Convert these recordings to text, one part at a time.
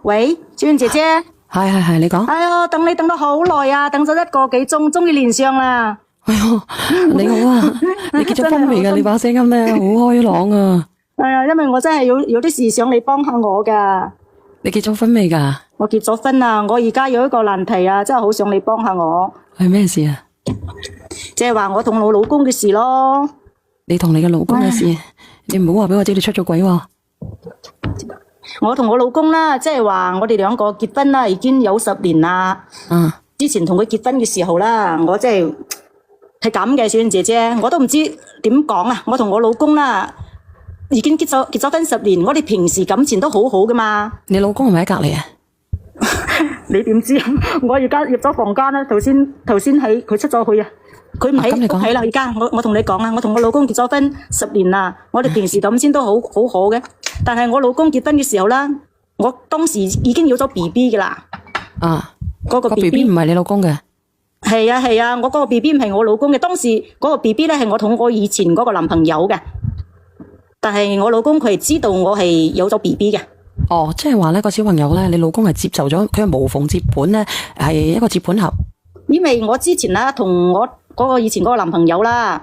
喂，小燕姐姐，係，你講。哎呀，等你等咗好耐啊，等咗1個幾鐘，終於連上啦。哎呦，你好啊，你結咗婚未㗎？你把聲音咧好開朗啊。係啊，因為我真係有啲事想你幫下我噶。你結咗婚未㗎？我結咗婚啦，我而家有一個難題啊，真係好想你幫下我。係咩事啊？即係話我同我老公嘅事咯。你同你嘅老公嘅事，你唔好話俾我知你出咗軌喎。我同我老公啦，即係話我哋兩個結婚啦，已經有10年啦。之前同佢結婚嘅時候啦，我即係咁嘅，小燕姐姐，我都唔知點講啊。我同我老公啦，已經結咗婚10年，我哋平時感情都好好噶嘛。你老公係咪喺隔籬啊？你點知？我而家入咗房間啦，頭先喺佢出咗去啊。佢唔喺屋企啦，而家我同你講啊，我同我老公結咗婚10年啦，我哋平時感情都好好嘅。但係我老公結婚嘅時候啦，我當時已經有咗 BB 噶啦。嗰個 BB 唔係你老公嘅。係啊，我嗰個 BB 唔係我老公嘅，當時嗰個 BB 咧係我同我以前嗰個男朋友嘅，但係我老公佢係知道我係有咗 BB 嘅。哦，即係話咧個小朋友咧，你老公係接受咗，佢係無縫接盤咧，係一個接盤俠。因為我之前啦同我嗰個以前嗰個男朋友啦，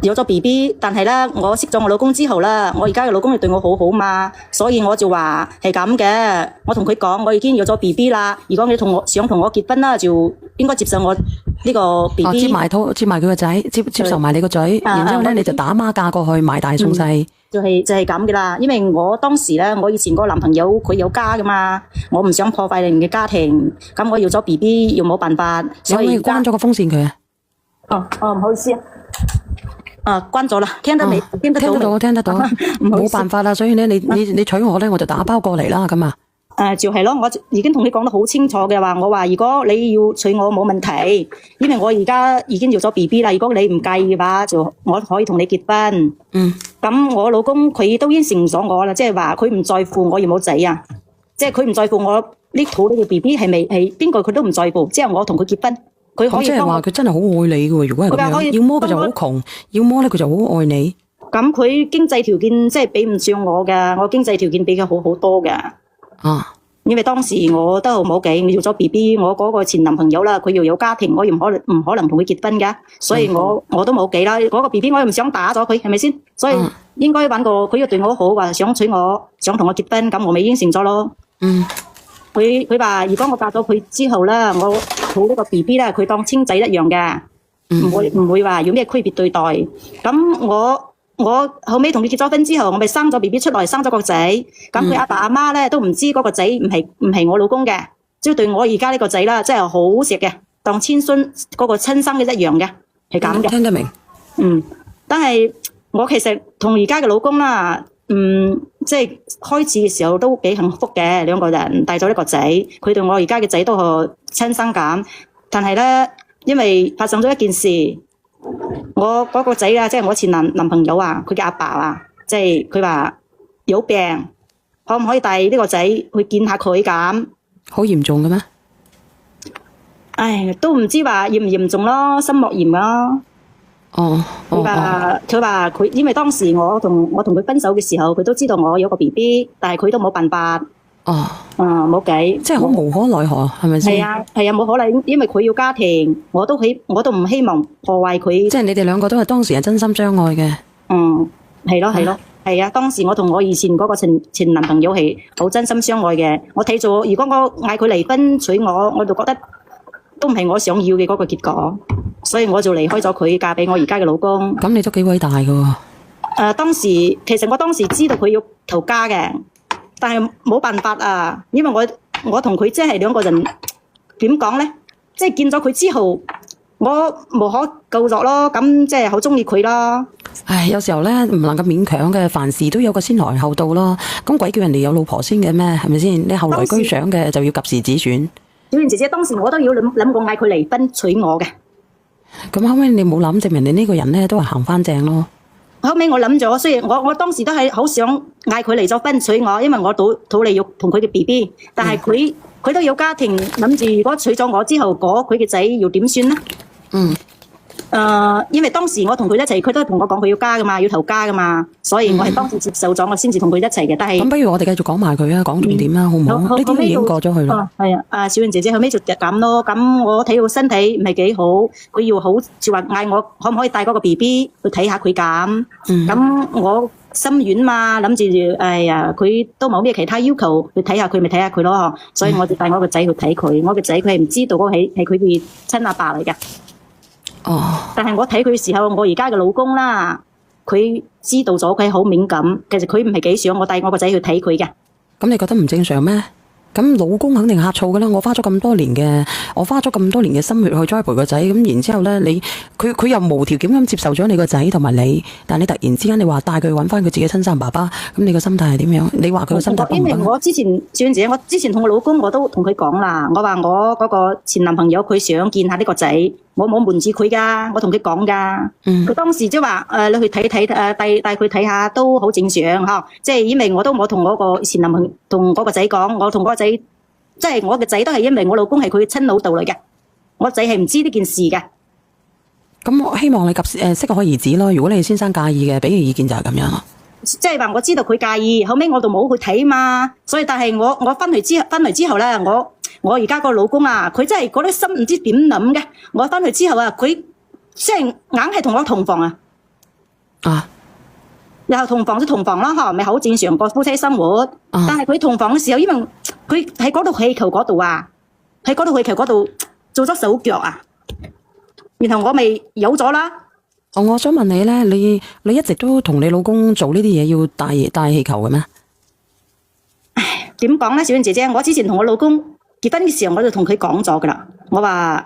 有咗 BB， 但係咧我識咗我老公之後啦，我而家嘅老公又對我好好嘛，所以我就話係咁嘅。我同佢講，我已經有咗 BB 啦，如果你想同我結婚啦，就應該接受我呢個 BB。接埋佢個仔，接受埋你個嘴，然之後咧你就打孖嫁過去，買大送細。就係咁嘅啦，因為我當時咧，我以前嗰個男朋友佢有家噶嘛，我唔想破壞人嘅家庭，咁我要咗 BB 又冇辦法，所以關咗個風扇佢啊。唔好意思啊，關咗啦，聽得未？聽得到，冇辦法啦，所以咧你娶我咧，我就打包過嚟啦，咁啊。就係咯，我已經同你講得好清楚嘅話，我話如果你要娶我冇問題，因為我而家已經有咗 BB 啦，如果你唔介意嘅話，就我可以同你結婚。咁我老公佢都應承咗我啦，即係話佢唔在乎我有冇仔啊，即係佢唔在乎我呢肚呢個 BB 係咪係邊個，佢都唔在乎，即係我同佢結婚，佢可以。即係話佢真係好愛你嘅，如果係咁樣，要麼佢就好窮，要麼咧佢就好愛你。咁佢經濟條件即係比唔上我噶，我經濟條件比佢好好多噶。因為當時我都冇計，我要咗 BB， 我嗰個前男朋友啦，佢又有家庭，我又唔可能同佢結婚噶，所以我都冇計啦。嗰個 BB 我又唔想打咗佢，係咪先？所以應該揾個佢又對我好，話想娶我，想同我結婚，咁我咪應承咗咯。佢話如果我嫁咗佢之後啦，我抱呢個 BB 咧，佢當親仔一樣嘅，唔會話有咩區別對待。咁我後尾同佢結咗婚之後，我咪生咗 BB 出來，生咗個仔。咁佢阿爸阿媽咧都唔知嗰個仔唔係我老公嘅，即係對我而家呢個仔啦，真係好錫嘅，當親孫嗰個親生嘅一樣嘅，係咁嘅。聽得明。但係我其實同而家嘅老公啦，即係開始嘅時候都幾幸福嘅，兩個人帶咗一個仔，佢對我而家嘅仔都係親生咁。但係咧，因為發生咗一件事。我嗰個仔啊，即係我前男朋友啊，佢嘅阿爸啊，即係佢話有病，可唔可以帶呢個仔去見下佢咁？好嚴重嘅咩？唉，都唔知話嚴唔嚴重咯，心膜炎咯。佢話佢，因為當時我同佢分手嘅時候，佢都知道我有個 BB， 但係佢都冇辦法。冇計，即係好無可奈何，係咪先？係啊，冇可能，因為佢要家庭，我都唔希望破壞佢。即係你哋兩個都係當時係真心相愛嘅。係咯，係啊，當時我同我以前嗰個前男朋友係好真心相愛嘅。我睇咗，如果我嗌佢離婚娶我，我就覺得都唔係我想要嘅嗰個結果，所以我就離開咗佢，嫁俾我而家嘅老公。咁你都幾偉大噶。其實我當時知道佢要逃家嘅。但係冇辦法啊，因為我同佢即係兩個人點講咧，即係見咗佢之後，我無可救藥咯，咁即係好中意佢咯。唉，有時候咧唔能夠勉強嘅，凡事都有個先來後到咯。咁鬼叫人哋有老婆先嘅咩？係咪先？你後來居上嘅就要及時止損。小燕姐姐，當時我都要諗過嗌佢離婚娶我嘅。咁後尾你冇諗，證明你呢個人咧都係行翻正咯。後尾我諗咗，雖然我當時都係好想嗌佢離咗婚娶我，因為我肚裏有同佢嘅 BB， 但係佢都有家庭，諗住如果娶咗我之後，佢嘅仔要點算呢？因為當時我同佢一齊，佢都同我講佢要加噶嘛，要投家噶嘛，所以我係當時接受咗，我先至同佢一齊嘅。但係咁，不如我哋繼續講埋佢啊，講重點啦，好唔好？呢啲已經過咗去啦。係啊，小燕姐姐後尾就咁咯。咁我睇佢身體唔係幾好，佢要好就話嗌我可唔可以帶嗰個 BB 去睇下佢咁。咁我心軟嘛，諗住哎呀，佢都冇咩其他要求，去睇下佢咪睇下佢咯。所以我就帶我個仔去睇佢。我個仔佢係唔知道嗰個係佢嘅親阿爸嚟嘅。但係我睇佢嘅時候，我而家嘅老公啦，佢知道咗，佢好敏感。其實佢唔係幾想我帶我個仔去睇佢嘅。咁你覺得唔正常咩？咁老公肯定呷醋噶啦！我花咗咁多年嘅心血去栽培個仔，咁然之後咧，佢又無條件咁接受咗你個仔同埋你，但你突然之間你話帶佢揾翻佢自己親生爸爸，咁你個心態係點樣？你話佢個心態不唔不？因為我之前小燕姐，我之前同我老公我都同佢講啦，我話我嗰個前男朋友佢想見下呢個仔，我冇瞞住佢噶，我同佢講噶。佢當時即係話你去睇睇帶佢睇下都好正常嗬。即係因為我都冇同我個前男朋友同嗰個仔講，我同嗰個仔即係我個仔都係因為我老公係佢親老豆嚟嘅，我仔係唔知呢件事嘅。咁我希望你及時適可而止咯。如果你先生介意嘅，俾嘅意見就係咁樣咯。即係話我知道佢介意，後尾我就冇去睇嘛。所以但係我翻嚟之後咧，我而家個老公啊，佢真係嗰啲心唔知點諗嘅。我翻去之後啊，佢即係硬係同我同房啊。然後同房就同房啦，嗬，咪好正常個夫妻生活。但係佢同房嘅時候，因為佢喺嗰度氣球嗰度啊，喺嗰度氣球嗰度做咗手腳啊，然後我咪有咗啦。我想問你咧，你一直都同你老公做呢啲嘢要帶氣球嘅咩？唉，點講咧，小燕姐姐，我之前同我老公結婚嘅時候，我就同佢講咗噶啦。我話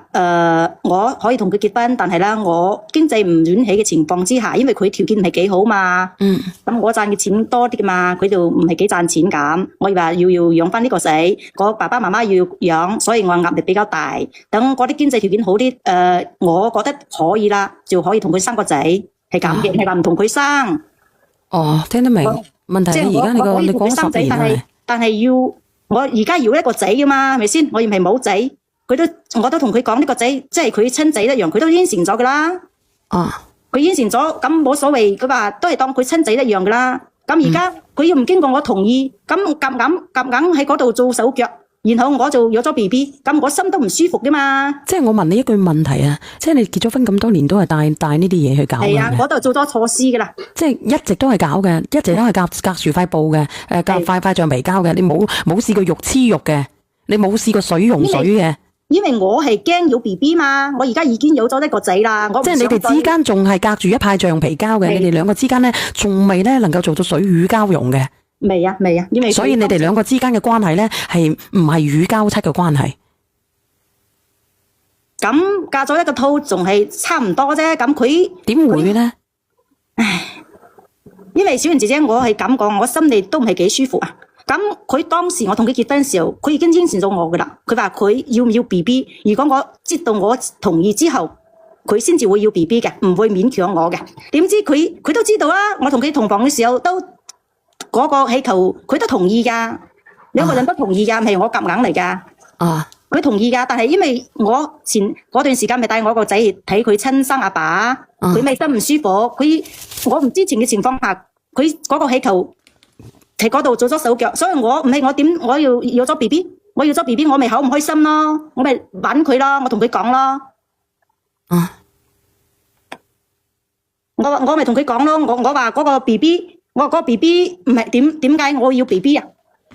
我可以同佢結婚，但係啦，我經濟唔允許嘅情況之下，因為佢條件唔係幾好嘛。咁我賺嘅錢多啲噶嘛，佢就唔係幾賺錢咁。我話要養翻呢個仔，我爸爸媽媽要養，所以我壓力比較大。等嗰啲經濟條件好啲，我覺得可以啦，就可以同佢生個仔，係咁嘅，係話唔同佢生。聽得明。問題係而家你講10年係，但係我而家要一個仔噶嘛，係咪先？我又唔係冇仔。我都同佢講呢個仔，即係佢親仔一樣，佢都應承咗噶啦。佢應承咗，咁冇所謂。佢話都係當佢親仔一樣噶啦。咁而家佢又唔經過我同意，咁夾硬喺嗰度做手腳，然後我就有咗 BB， 咁我心都唔舒服噶嘛。即係我問你一句問題啊，即係你結咗婚咁多年都係帶呢啲嘢去搞嘅。係啊，我都做咗錯事噶啦。即係一直都係搞嘅，一直都係隔住塊布嘅，隔塊橡皮膠嘅，你冇試過肉黐肉嘅，你冇試過水溶水嘅。因為我係驚有 BB 嘛，我而家已經有咗一個仔啦。即係你哋之間仲係隔住一塊橡皮膠嘅，你哋兩個之間咧仲未咧能夠做到水乳交融嘅。未啊，因為所以你哋兩個之間嘅關係咧係唔係乳膠漆嘅關係？咁嫁咗一個套仲係差唔多啫。咁佢點會咧？唉，因為小燕姐姐，我係咁講，我心裏都唔係幾舒服啊。咁佢當時我同佢結婚嘅時候，佢已經應承咗我噶啦。佢話佢要唔要 BB， 如果我知道我同意之後，佢先至會要 BB 嘅，唔會勉強我嘅。點知佢都知道啊！我同佢同房嘅時候都嗰個氣球，佢都同意噶，兩個人都同意噶，唔係我夾硬嚟噶。佢同意噶，但係因為我前嗰段時間咪帶我個仔睇佢親生阿爸，佢咪心唔舒服。我唔知情嘅情況下，佢嗰個氣球喺嗰度做咗手腳，所以我唔係我要咗 BB， 我要咗 BB， 我咪好唔開心咯，我咪搵佢咯，我同佢講咯，我咪同佢講咯，我話嗰個 BB， 我話嗰個 BB 唔係點解我要 BB 啊？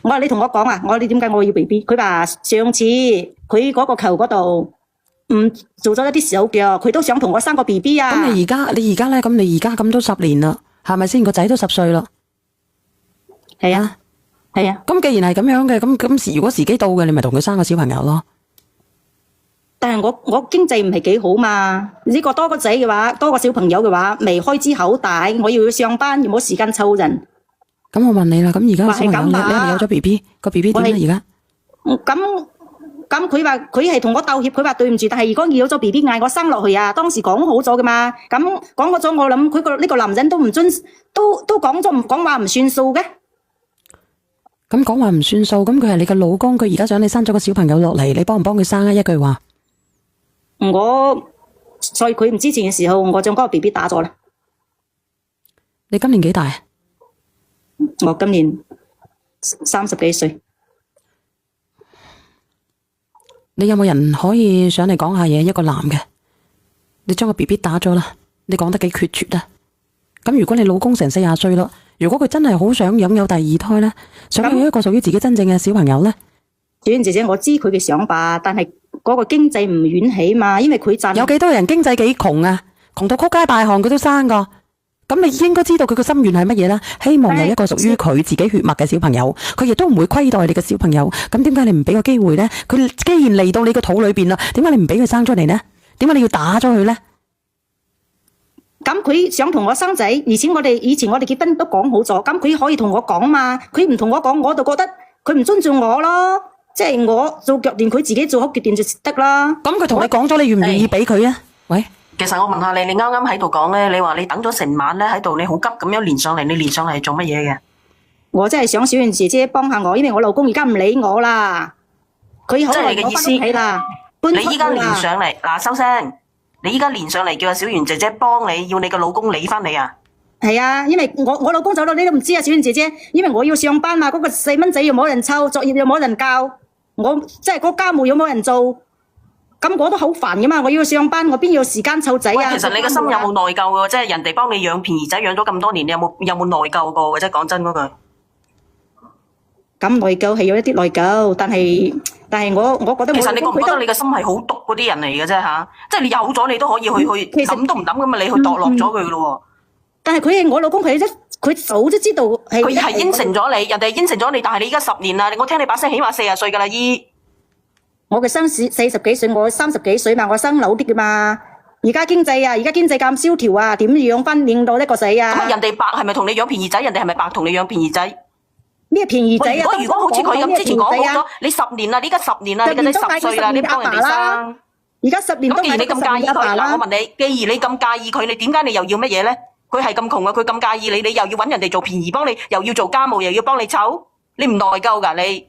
我話你同我講啊，我話你點解我要 BB？ 佢話上次佢嗰個球嗰度做咗一啲手腳，佢都想同我生個 BB 啊。咁你而家咧，咁你而家咁都10年啦，係咪先？個仔都10歲啦。係啊。咁既然係咁樣嘅，咁如果時機到嘅，你咪同佢生個小朋友咯。但係我經濟唔係幾好嘛，呢個多個仔嘅話，多個小朋友嘅話，未開支口大，我要上班，又冇時間湊人。咁我問你啦，咁而家小朋友你係咪有咗 BB？ 個 BB 點咧而家？咁佢話佢係同我道歉，佢話對唔住，但係如果有咗 BB 嗌我生落去啊，當時講好咗噶嘛。咁講咗我諗佢呢個男人都唔遵，都講咗講話唔算數嘅。咁講話唔算數，咁佢係你嘅老公，佢而家想你生咗個小朋友落嚟，你幫唔幫佢生啊？一句話，我在佢唔知情嘅時候，我將嗰個 BB 打咗啦。你今年幾大啊？我今年30幾歲。你有冇人可以上嚟講下嘢？一個男嘅，你將個 BB 打咗啦，你講得幾決絕啊？咁如果你老公成40歲啦，如果佢真係好想擁有第二胎咧，想要一個屬於自己真正嘅小朋友咧？小燕姐姐，我知佢嘅想法，但係嗰個經濟唔允許嘛，因為佢賺。有幾多人經濟幾窮啊？窮到曲街敗巷佢都生個。咁你應該知道佢個心願係乜嘢啦？希望有一個屬於佢自己血脈嘅小朋友，佢亦都唔會虧待你嘅小朋友。咁點解你唔俾個機會呢？佢既然嚟到你個肚裏邊啦，點解你唔俾佢生出嚟呢？點解你要打咗佢呢？咁佢想同我生仔，而且以前我哋結婚都講好咗，咁佢可以同我講嘛？佢唔同我講，我就覺得佢唔尊重我咯。即係我做決定，佢自己做好決定就得啦。咁佢同你講咗，你願唔願意俾佢啊？喂？其實我問下你，你啱啱喺度講咧，你話你等咗成晚咧喺度，你好急咁樣連上嚟，你連上嚟做乜嘢嘅？我真係想小燕姐姐幫下我，因為我老公而家唔理我啦，佢好耐冇翻屋企啦，搬出去啦。你依家連上嚟，嗱收聲，你依家連上嚟叫阿小燕姐姐幫你，要你個老公理翻你啊？係啊，因為我老公走咗，你都唔知啊，小燕姐姐，因為我要上班嘛，嗰個細蚊仔又冇人湊，作業又冇人教，我即係嗰家務又冇人做。咁我都好煩噶嘛，我要上班，我邊有時間湊仔啊？其實你個心有冇內疚嘅？即係人哋幫你養便宜仔養咗咁多年，你有冇內疚過嘅？即係講真嗰句。咁內疚係有一啲內疚，但係我覺得其實你覺唔覺得你個心係好毒嗰啲人嚟嘅啫吓？即係你有咗你都可以去諗都唔諗咁啊，你去墮落咗佢噶咯。但係佢係我老公，佢早都知道係。佢係應承咗你，人哋應承咗你，但係你而家10年啦，我聽你把聲起碼40歲噶啦姨。我嘅生40幾歲，我30幾歲嘛，我生老啲噶嘛。而家經濟咁蕭條啊，點養翻令到一個仔啊？咁人哋白係咪同你養便宜仔？人哋係咪白同你養便宜仔？咩便宜仔啊？如果好似佢咁之前講好咗，你10年啦，你而家10年啦，你個仔10歲啦，你幫人哋生。而家10年都咁既然你咁介意佢，嗱我問你，既然你咁介意佢，你點解你又要乜嘢咧？佢係咁窮啊，佢咁介意你，你又要搵人哋做便宜幫你，又要做家務，又要幫你湊，你唔內疚噶你？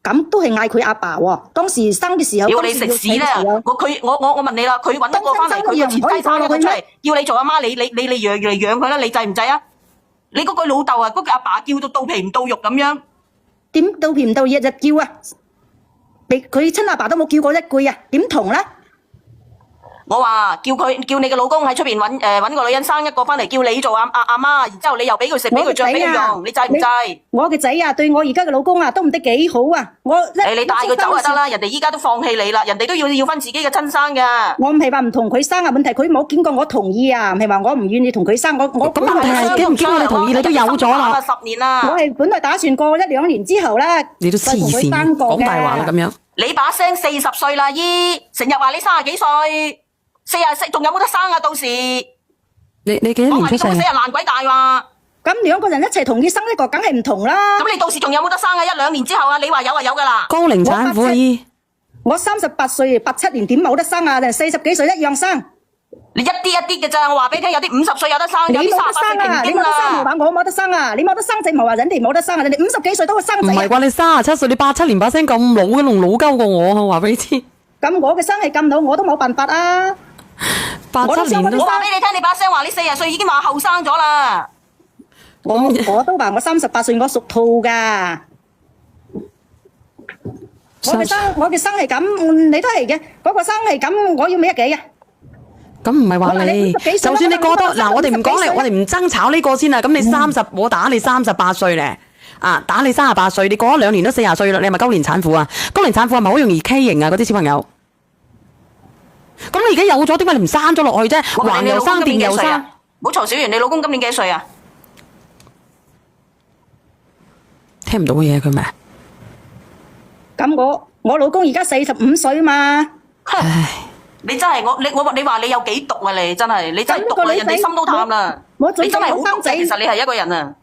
咁都係嗌佢阿爸喎，當時生嘅時候。要你食屎咧！我問你啦，佢搵得個翻嚟，佢個錢低翻一個出嚟，要你做阿媽，你養佢啦，你制唔制啊？你嗰個老豆啊，嗰個阿爸叫到到皮唔到肉咁樣，點到皮唔到，日日叫啊！佢親阿爸都冇叫過一句啊，點同咧？我話叫你嘅老公喺出邊搵個女人生一個翻嚟，叫你做阿媽，然之後你又俾佢食，俾佢着，俾佢用，你制唔制？我嘅仔啊，對我而家嘅老公啊，都唔得幾好啊！你帶佢走就得啦，人哋依家都放棄你啦，人哋都要翻自己嘅親生噶。我唔係話唔同佢生啊，問題佢冇經過我同意啊，唔係話我唔願意同佢生，我咁問題係經唔經過你同意，你都有咗啦。10年啦，我係本來打算過1-2年之後咧，你都黐線，講大話啦咁樣。你把聲40歲啦姨，成日話你30幾歲。40仲有冇得生啊？到時你幾多年出世？我話你咁死人爛鬼大話。咁2個人一齊同意生一個，梗係唔同啦。咁你到時仲有冇得生啊？1-2年之後啊，你話有啊有噶啦。高齡產婦姨，我38歲，87年點冇得生啊？定40幾歲一樣生？你一啲嘅咋？我話俾你聽，有啲50歲有得生，有啲38歲停經啦。你冇得生，話我冇得生啊！你冇得生仔，冇話人哋冇得生啊！人哋50幾歲都會生仔。唔係啩？你37歲，你87年把聲咁老嘅，仲老鳩過我，我話俾你知。咁我嘅生係咁老，我都冇辦法啊！ 87年都，我話俾你聽，你把聲話你40歲已經話後生咗啦。我都話我38歲，我屬兔噶。我嘅生係咁，你都係嘅。嗰個生係咁，我要咩幾啊？咁唔係話你，就算你過多嗱，我哋唔講你，我哋唔爭吵呢個先啦。咁你30，我打你38歲咧，啊，打你38歲，你過咗2年都40歲啦，你係咪高齡產婦啊？高齡產婦係咪好容易畸形啊？嗰啲小朋友？咁你而家有咗，點解你唔生咗落去啫？橫又生，掂又生。唔好嘈小圓，你老公今年幾歲啊？聽唔到嘅嘢佢咩？咁我老公而家45歲嘛。唉，你真係你話你有幾毒啊？你真係你真係毒啊！人哋心都淡啦。你真係好生仔，其實你係一個人啊。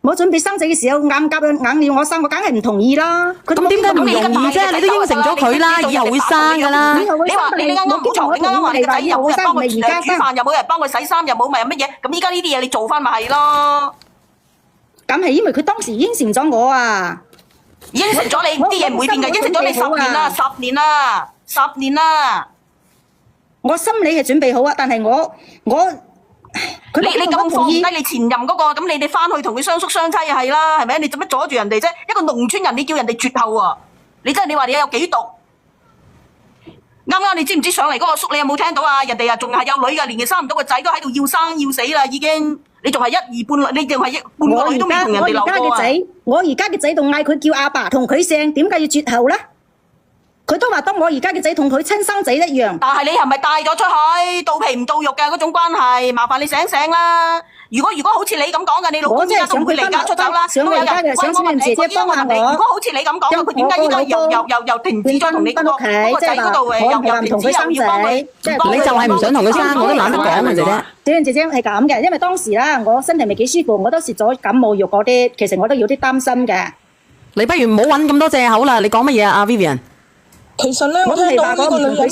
我準備生仔嘅時候，硬要我生，我梗係唔同意啦。咁點解唔容易啫？你都應承咗佢啦，以後會生噶啦。你話你啱啱唔嘈，你啱啱話你個仔又冇人幫佢煮飯，又冇人幫佢洗衫，又冇咪乜嘢？咁依家呢啲嘢你做翻咪係咯？咁係因為佢當時應承咗我啊，應承咗你啲嘢唔會變嘅，應承咗你10年啦，10年啦，10年啦。我心理係準備好啊，但係你咁放低你前任嗰個，咁你哋翻去同佢相宿相妻係啦，係咪？你做乜阻住人哋啫？一個農村人，你叫人哋絕後啊！你真係你話你有幾毒？啱啱你知唔知上嚟嗰個叔，你有冇聽到啊？人哋啊仲係有女噶，連生唔到個仔都喺度要生要死啦，已經。你仲係一兒半女，你仲係半個女都未同人哋留過啊！我而家嘅仔仲嗌佢叫阿爸同佢姓，點解要絕後咧？佢都話當我而家嘅仔同佢親生仔一樣。但係你係咪帶咗出去，到皮唔到肉嘅嗰種關係？麻煩你醒醒啦！如果好似你咁講嘅，你老公而家都唔會離家出走啦。想我而家嘅想小燕姐姐幫下我。如果好似你咁講嘅，佢點解依家又停止咗同你嗰個仔嗰度又停止又要幫佢？你就係唔想同佢生，我都懶得講嘅啫。小燕姐姐係咁嘅，因為當時啦，我身體未幾舒服，我都食咗感冒藥嗰啲，其實我都有啲擔心嘅。你不如唔好揾咁多藉口啦！你講乜嘢啊，阿 Vivian？其實咧，我聽到呢個女人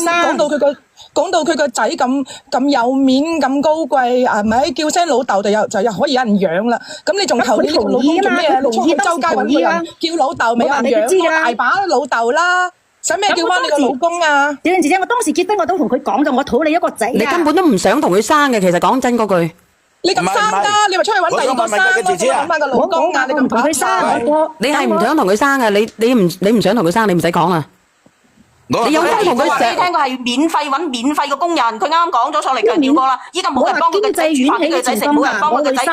講到佢個仔咁有面咁高貴，係咪叫聲老豆就又可以有人養啦？咁你仲求你呢個老公做咩？出去周街揾個人叫老豆，咪有人養？大把老豆啦，使咩叫翻你個老公啊？小燕姐姐，我當時結婚我都同佢講咗，我討你一個仔。你根本都唔想同佢生嘅，其實講真嗰句。你咁生㗎，你咪出去揾第二個生咯，揾翻個老公啊！你咁同佢生，你係唔想同佢生嘅，你唔想同佢生，你唔使講啊！你有心同佢你聽過係免費揾免費嘅工人，佢啱啱講咗上嚟強調過啦。依家冇人幫佢個仔煮飯俾佢仔食，冇人幫佢個仔洗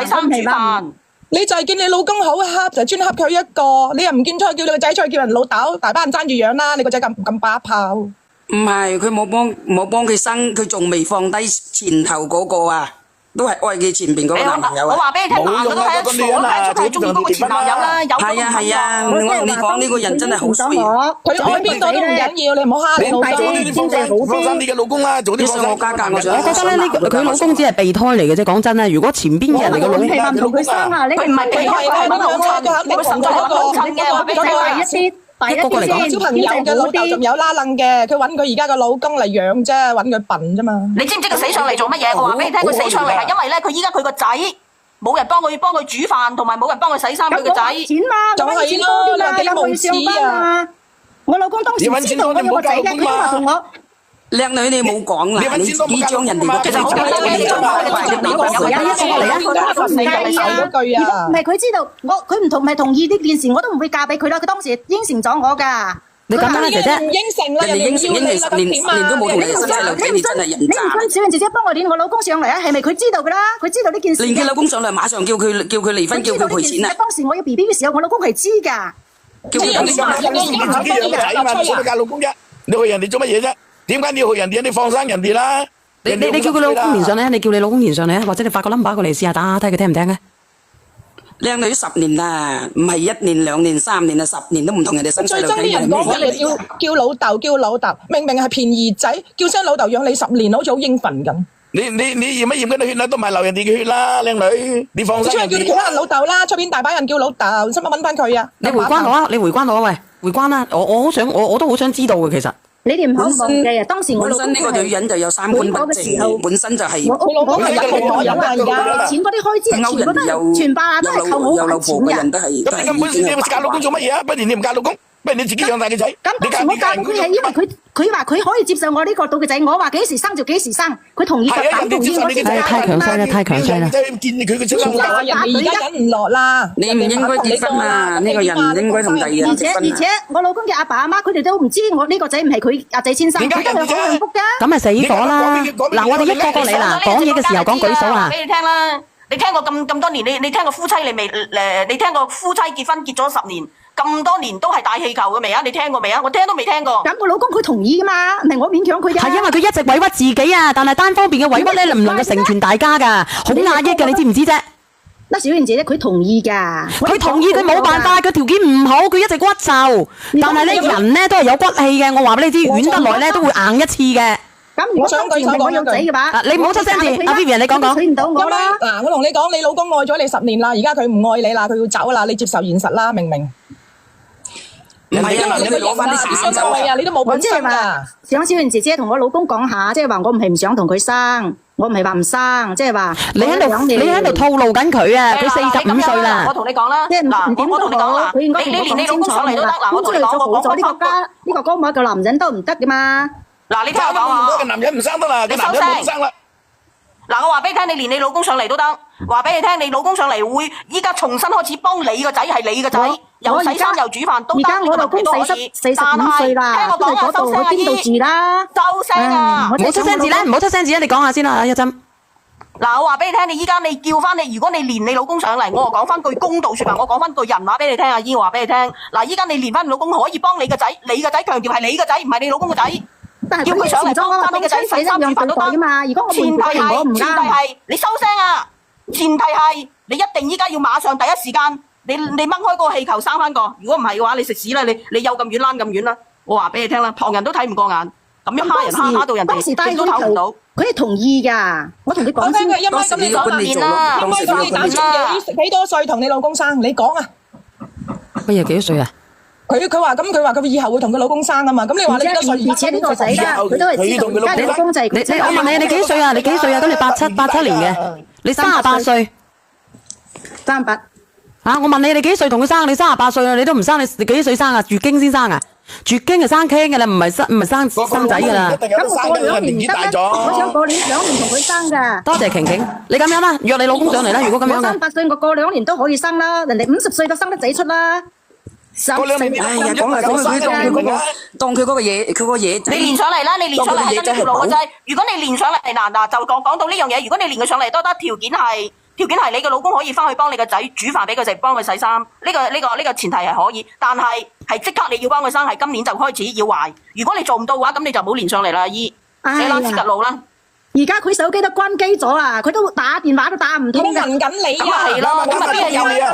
衫煮飯。你就係見你老公好恰，就專恰佢一個，你又唔見出去叫你個仔出去叫人老豆，大班人爭住養啦！你個仔咁把炮。唔係，佢冇幫佢生，佢仲未放低前頭嗰個啊！都係愛佢前邊嗰個男朋友啊！我話俾你聽，男嘅都睇得出，我睇得出係中意嗰個前男友啦，有嗰個係啊！我同你講呢個人真係好衰。佢愛邊個都唔緊要，你唔好蝦你老公。放心你嘅老公啦，早啲放心。我家教我想。我覺得咧，佢老公只係備胎嚟嘅啫。講真啦，如果前邊嘅人嚟個老公，係同佢生啊！佢唔係備胎，佢係老襯，佢實在係老襯嘅。話俾你聽。一個嚟講，小朋友嘅老豆仲有拉楞嘅，佢揾佢而家個老公嚟養啫，揾佢笨啫嘛。你知唔知佢死上嚟做乜嘢？我話俾你聽，佢死上嚟係因為咧，佢依家佢個仔冇人幫佢煮飯，同埋冇人幫佢洗衫俾個仔。錢嘛，就係咯，又幾無恥啊！我老公當時知道我有個仔嘅，佢話同我。靚女你冇講啦，你將人哋個仔唔係佢知道佢唔同意呢件事，我都唔會嫁俾佢啦。佢當時應承咗我㗎。你咁樣姐姐，唔應承啦，人哋應承10年都冇同你生細路仔，你真係人渣。小燕姐姐幫我連我老公上嚟啊，係咪佢知道㗎啦？佢知道呢件事。連佢老公上嚟，馬上叫佢離婚，叫佢賠錢啊！當時我有 BB 嘅時候，我老公係知㗎。叫佢自己有個仔嘛，唔需要嫁老公啫。你去人哋做乜嘢啫？點解你要去人哋？你放生人哋啦！你叫佢老公連上嚟，你叫你老公連上嚟啊，或者你發個 number 過嚟試下打，睇佢聽唔聽啊？靚女10年啦，唔係1年、2年、3年啊，10年都唔同人哋生細路仔。最憎啲人講佢哋叫老豆，明明係便宜仔，叫聲老豆養你10年，好似好應份咁。你驗乜驗嗰啲血啊？都唔係流人哋嘅血啦，靚女，你放生人哋。出去叫你叫老豆啦，出邊大把人叫老豆，使乜搵翻佢啊？你回關我啊！喂，回關啦！我都好想知道嘅，其實。你哋唔好忘記啊！當時我老公本身呢個女人就有3觀不正，本身就係佢老公係有老有啊，而家錢嗰啲開支全部都係靠我還錢嘅。咁你根本你嫁老公做乜嘢啊？不如你唔嫁老公，不如你自己養大個仔。咁當時我嫁佢係因為佢話佢可以接受我呢個到嘅仔，我話幾時生就幾時生，佢同意就等同意我先嫁。太強勢啦！建議佢嘅出生。人哋而家忍唔落啦，你唔應該結婚啊！呢個人唔應該同第二人結婚。而且我老公嘅阿爸阿媽，佢哋都唔知我呢個仔唔係佢阿仔先生，佢真係好幸福㗎。咁咪死火啦！嗱，我哋一個個嚟啦，講嘢嘅時候講舉手啊！俾你聽啦，你聽過咁多年，你聽過夫妻你未？你聽過夫妻結婚結咗10年？咁多年都係大氣球嘅未啊？你聽過未啊？我聽都未聽過。咁我老公佢同意噶嘛？唔係我勉強佢噶。係因為佢一直委屈自己啊，但係單方面嘅委屈咧，唔能夠成全大家噶，好壓抑嘅，你知唔知啫？嗱，小燕姐咧，佢同意噶。佢同意，佢冇辦法，佢條件唔好，佢一直屈就。但係咧，人咧都係有骨氣嘅。我話俾你知，軟得來咧都會硬一次嘅。咁如果當時唔係我有仔嘅話，你唔好出聲字，阿 Vivian 你講講。娶唔到我啦。嗱，我同你講，你老公愛咗你10年啦，而家佢唔愛你啦，佢要走啦，你接受現實啦，明唔明？唔係啊，你攞翻啲錢先走啊！你都冇本事㗎。想小燕姐姐同我老公講下，即係話我唔係唔想同佢生，我唔係話唔生，即係話你喺度套路緊佢啊！佢45歲啦。我同你講啦，嗱，我同你講啦，你連你老公上嚟都得，嗱，我同你講，我講咗呢個家，呢個江某一個男人都唔得㗎嘛。嗱，你聽我講啊，個男人唔生得啦，個男人冇生啦。嗱，我話俾你聽，你連你老公上嚟都得。話俾你聽，你老公上嚟會依家重新開始幫你個仔，係你個仔，又洗衫又煮飯都得。而家我老公45歲啦，聽我講啊，收聲啊，邊度住啦？收聲啊！唔好出聲字咧，唔好出聲字咧，你講下先啦，一針。嗱，我話俾你聽，你依家你叫翻你，如果你連你老公上嚟，我講翻句公道說話，我講翻句人話俾你聽，阿姨話俾你聽。嗱，依家你連翻你老公可以幫你個仔，你個仔強調係你個仔，唔係你老公個仔。叫佢上嚟幫翻你個仔洗衫煮飯都得嘛。如果我前提係你收聲啊！前提係你一定依家要馬上第一時間，你掹開個氣球生翻個。如果唔係嘅話，你食屎啦！你有咁遠躝咁遠啦！我話俾你聽啦，旁人都睇唔過眼，咁樣蝦人蝦到人哋，都唞唔到。佢係同意噶，我同你講先。因為咁你講面啦，因為你打算幾多歲同你老公生？你講啊！乜嘢幾多歲啊？佢話佢以後會同佢老公生啊嘛，咁你話你幾多歲？而且呢個仔啦，佢都係知道而家你老公就係佢。我問你幾歲啊？你幾歲啊？咁你87年嘅，你38歲。38。啊！我問你幾歲同佢生？你38歲啊？你都唔生，你幾歲生啊？絕經先生啊？絕經就生 Ken 嘅啦，唔係生仔噶啦。咁我過2年得啦，我想過2年同佢生噶。多謝瓊瓊，你咁樣啦，約你老公上嚟啦。如果咁樣嘅，我38歲，我過2年都可以生啦。人哋50歲都生得仔出啦。哎呀，講佢當佢嗰個嘢，佢個嘢仔。你連上嚟啦，你連上嚟係得呢條路嘅啫。如果你連上嚟嗱就講到呢樣嘢，如果你連佢上嚟都得，條件係你嘅老公可以翻去幫你個仔煮飯俾佢食，幫佢洗衫。呢個前提係可以，但係即刻你要幫佢生，係今年就開始要懷。如果你做唔到嘅話，咁你就唔好連上嚟啦，阿姨。你攞切特路啦。而家佢手機都關機咗啊！佢都打電話都打唔通。問緊你啊！咁咪係咯，咁咪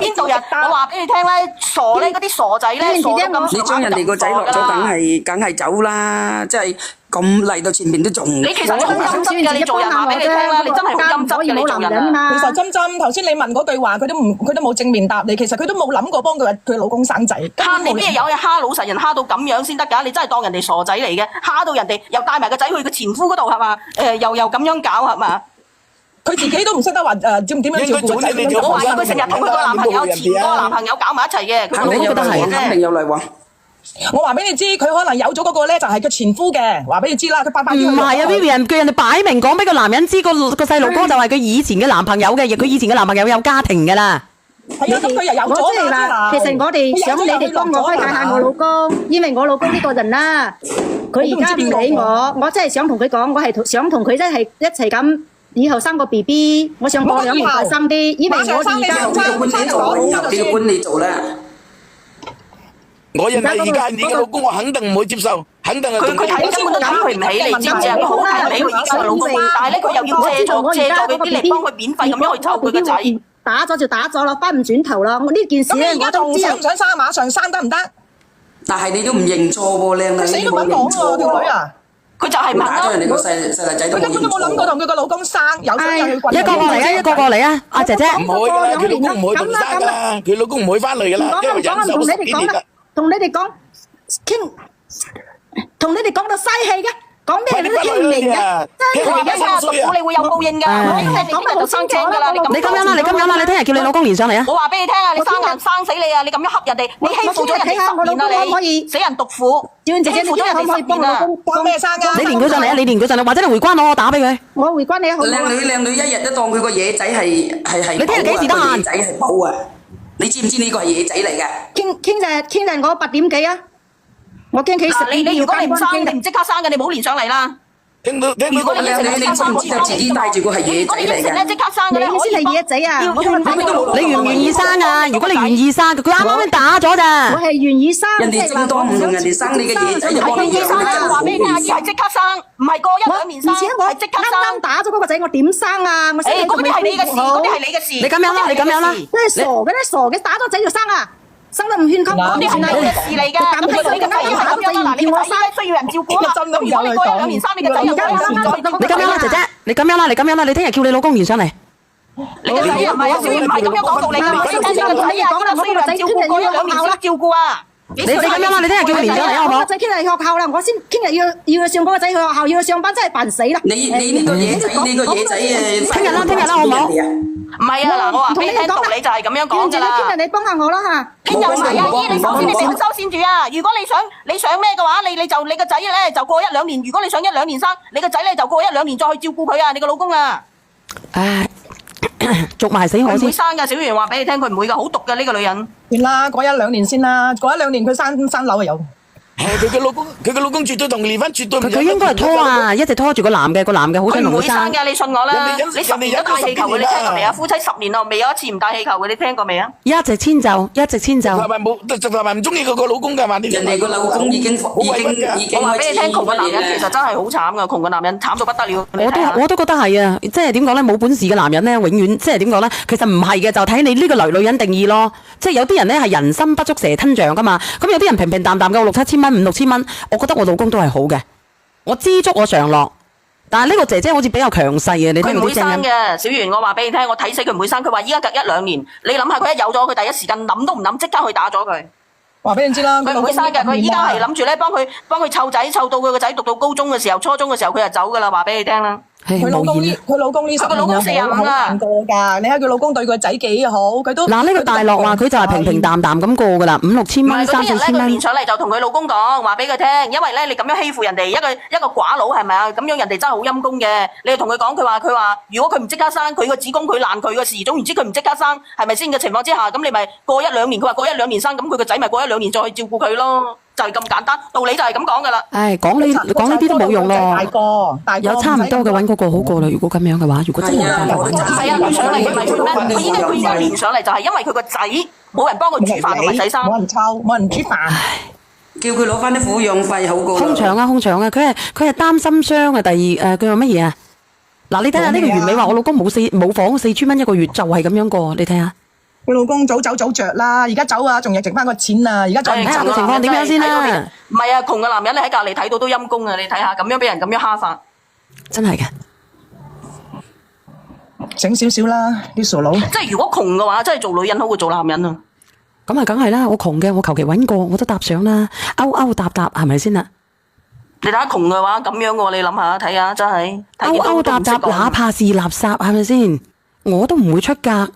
邊度人？我話俾你聽咧，傻咧嗰啲傻仔咧，傻得咁。你將人哋個仔落咗，梗係走啦！即係咁嚟到前面都仲。你其實好陰質嘅，你做人話俾你聽啦，你真係好陰質嘅，你做人啊！其實針頭先你問嗰句話，佢都冇正面答你。其實佢都冇諗過幫佢老公生仔。蝦你咩有嘢蝦老實人蝦到咁樣先得㗎？你真係當人哋傻仔嚟嘅，蝦到人哋又帶埋個仔去個前夫嗰度係嘛？又咁樣搞係嘛？佢自己都唔識得話點樣照顧仔。我懷疑佢成日同佢個男朋友前個男朋友搞埋一齊嘅。肯定有嚟往，肯定有嚟往。我話俾你知，佢可能有咗嗰個咧，就係佢前夫嘅。話俾你知啦，佢800唔係啊 Vivian 叫人哋擺明講俾個男人知，個細路哥就係佢以前嘅男朋友嘅，佢以前嘅男朋友有家庭㗎啦。係啊，咁佢又有咗啦。其實我哋想你哋幫我開解下我老公，因為我老公呢個人啦，佢而家唔理我真係想同佢講，我係想同佢真係一齊咁，以後生個 BB，我想過2年再生啲，因為我而家呢個官你做啦。我認為而家你嘅老公，我肯定唔會接受，肯定係佢睇根本都睇佢唔起你，知唔知啊？佢好睇唔起佢而家嘅老公，但係咧佢又要借助佢啲嚟幫佢免費咁樣去湊佢個仔。打咗就打咗咯，翻唔轉頭啦。我呢件事咧，我都知。想唔想生？馬上生得唔得？但係你都唔認錯喎，靚女。死都唔講喎，條女啊！佢就係問打咗人哋個細路仔都冇認錯。佢根本都冇諗過同佢個老公生，有生又去滾。一個過嚟啊！阿姐姐。唔會㗎，佢老公唔會同生㗎啦，佢老公唔會翻嚟㗎啦，因為人手10幾年啦。同你哋講傾，同你哋講到嘥氣嘅，講咩你都聽唔明嘅。真係一下毒婦你會有報應㗎，你今日就生青㗎啦！你咁樣啦，你聽日叫你老公連上嚟啊！我話俾你聽啊，你生死你啊！你咁樣恰人哋，你欺負咗人哋10年啦你，死人毒婦，欺負咗人哋10年啊！幫咩生㗎？你連佢上嚟啊！你連佢上嚟，或者你回關我打俾佢。我回關你啊！靚女一日都當佢個野仔係你聽日幾時得閒？野仔係寶啊！你知唔知呢個係野仔嚟嘅？傾日我8點幾啊！我驚佢食你如果你唔生，你唔即刻生嘅，你唔好連上嚟啦。聽到你知唔知道自己帶住個係野仔嚟嘅？即刻生嘅咧，你先係野仔啊！你願唔願意生啊？如果你願意生，佢啱啱打咗咋。我係願意生。人哋正當唔同人哋生你嘅野仔就幫你養啦。話俾你聽，係即刻生，唔係過1-2年生，係即刻生。啱啱打咗嗰個仔，我點生啊？我嗰啲係你嘅事，嗰啲係你嘅事。你咁樣啦，你咁樣啦。真係傻嘅，打咗仔就生啊！生得唔勸溝，嗰啲係你嘅事嚟㗎。咁你嘅仔係咁樣啦，嗱，你個仔需要人照顧啦。咁如果你過1-2年生，你嘅仔又梗係生咗。你咁樣啦，姐姐，你咁樣啦，你聽日叫你老公連上嚟。你嘅仔唔係啊，小月唔係咁樣講道理㗎。小月同你講啦，需要人照顧，過1-2年先照顧啊。你咁樣啦，你聽日叫佢連上嚟好唔好？我個仔聽日去學校啦，我先聽日要上嗰個仔去學校，要去上班，真係煩死啦。你呢個野仔，聽日啦，好唔好？唔係啊，嗱，我話俾你聽道理就係咁樣講㗎啦。聽日你幫下我啦嚇。聽日唔係阿姨，你首先你未好收線住啊！如果你想咩嘅話，你個仔咧就過1-2年。如果你想1-2年生，你個仔咧就過1-2年再去照顧佢啊！你個老公啊，捉埋死我先。佢唔會生㗎，小圓話俾你聽，佢唔會㗎，好毒㗎呢個女人。算啦，過1-2年先啦，過1-2年佢生樓啊有。佢嘅老公絕對同離婚，絕對唔佢應該係拖啊，一直拖住個男嘅，個男嘅好想同佢生。佢唔會生嘅，你信我啦。你10年都帶氣球嘅，你聽過未啊？夫妻10年咯，未有一次唔帶氣球嘅，你聽過未啊？一直遷就，一直遷就。係咪冇？係咪唔中意佢個老公㗎嘛？人哋個老公已經我話俾你聽，窮嘅男人其實真係好慘㗎，窮嘅男人慘到不得了。我都覺得係啊，即係點講咧？冇本事嘅男人咧，永遠即係點講咧？其實唔係嘅，就睇你呢個女人定義咯。即係有啲人咧係人心不足蛇吞象㗎嘛。咁有啲人平平淡淡嘅6-7千蚊、5-6千蚊。我覺得我老公都係好嘅，我知足我常樂。但係呢個姐姐好似比較強勢嘅，你聽唔聽？佢唔會生嘅，小圓，我話俾你聽，我睇死佢唔會生。佢話依家隔1-2年，你諗下佢一有咗，佢第一時間諗都唔諗，即刻去打咗佢。話俾你知啦，佢唔會生嘅，佢依家係諗住咧幫佢湊仔，湊到佢個仔讀到高中嘅時候、初中嘅時候，佢就走噶啦。話俾你聽啦。佢老公呢10年好難過㗎，你睇佢老公對佢仔幾好，佢都嗱呢個大樂話佢就係平平淡淡咁過㗎啦，5-6千蚊、3-4千蚊。佢連上嚟就同佢老公講，話俾佢聽，因為咧你咁樣欺負人哋一個寡佬係咪啊？咁樣人哋真係好陰公嘅。你同佢講，佢話如果佢唔即刻生，佢個子宮佢爛佢個事，總言之佢唔即刻生，係咪先嘅情況之下，咁你咪過1-2年，佢話過1-2年生，咁佢個仔咪過1-2年再去照顧佢咯。就係咁簡單，道理就係咁講噶啦。講呢啲都冇用咯。大哥有差唔多嘅揾嗰個好過啦。如果咁樣嘅話，如果真係有辦法揾，係啊，佢上嚟佢咪做咩？佢依家連上嚟就係因為佢個仔冇人幫佢煮飯同埋洗衫，冇人湊，冇人煮飯，叫佢攞翻啲撫養費好過。空場啊！佢係擔心傷啊。第二佢話乜嘢啊？嗱，你睇下呢個完美話，我老公冇房4千蚊一個月，就係咁樣過。你睇下。佢老公早走早着啦，而家走啊，仲要剩翻個錢啊，而家再唔睇下個情況點樣先啦。唔係啊，窮嘅男人你喺隔離睇到都陰公啊！你睇下咁樣俾人咁樣蝦法，真係嘅。醒少少啦，啲傻佬。即係如果窮嘅話，真係做女人好過做男人啊！咁啊，梗係啦，我窮嘅，我求其揾個我都搭上啦，勾搭係咪先啦？你睇下窮嘅話咁樣嘅喎，你諗下睇下真係勾搭，哪怕是垃圾係咪先？我都唔會出格。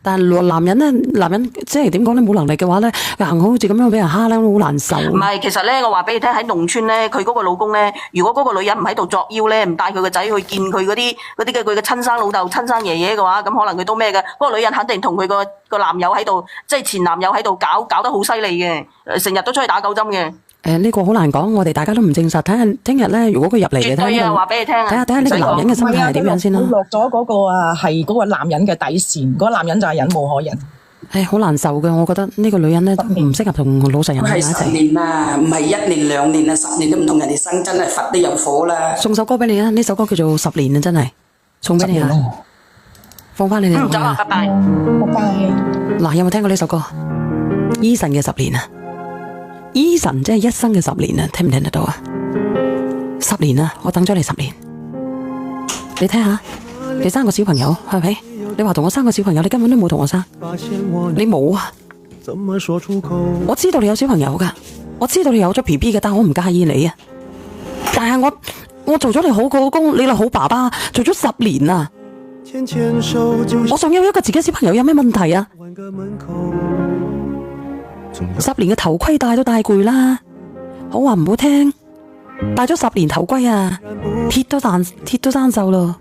但係男人即係點講咧？冇能力嘅話咧，硬好似咁樣俾人蝦咧，好難受。唔係，其實咧，我話俾你聽，喺農村咧，佢嗰個老公咧，如果嗰個女人唔喺度作妖咧，唔帶佢個仔去見佢嗰啲嘅佢嘅親生老豆、親生爺爺嘅話，咁可能佢都咩嘅？嗰個女人肯定同佢個男友喺度，即係前男友喺度搞得好犀利嘅，成日都出去打狗針嘅。呢個好難講，我哋大家都唔證實。睇下聽日咧，如果佢入嚟嘅，絕對啊！話俾你聽啊！睇下呢個男人嘅心態係點樣先啦。落咗嗰個啊，係嗰個男人嘅底線，嗰個男人就係忍無可忍。好難受嘅，我覺得呢個女人咧唔適合同老實人喺埋一齊。10年啊，唔係1年2年啊，10年都唔同人哋生，真係佛都有火啦。送首歌俾你啊！呢首歌叫做《10年》啊，真係送俾你啊！放翻你哋。走啦，拜拜。拜拜。嗱，有冇聽過呢首歌？Eason嘅10年啊！Eason 即係一生嘅10年啊，聽唔聽得到啊？10年啊，我等咗你10年。你睇下，你生個小朋友係咪？你話同我生個小朋友，你根本都冇同我生，你冇啊？我知道你有小朋友噶，我知道你有咗 BB 嘅，但我唔介意你啊。但係我做咗你好老公，你係好爸爸，做咗10年啊。我想要一個自己小朋友有咩問題啊？10年嘅頭盔戴都戴攰啦，好話唔好聽，戴咗10年頭盔啊，鐵都生鏽咯。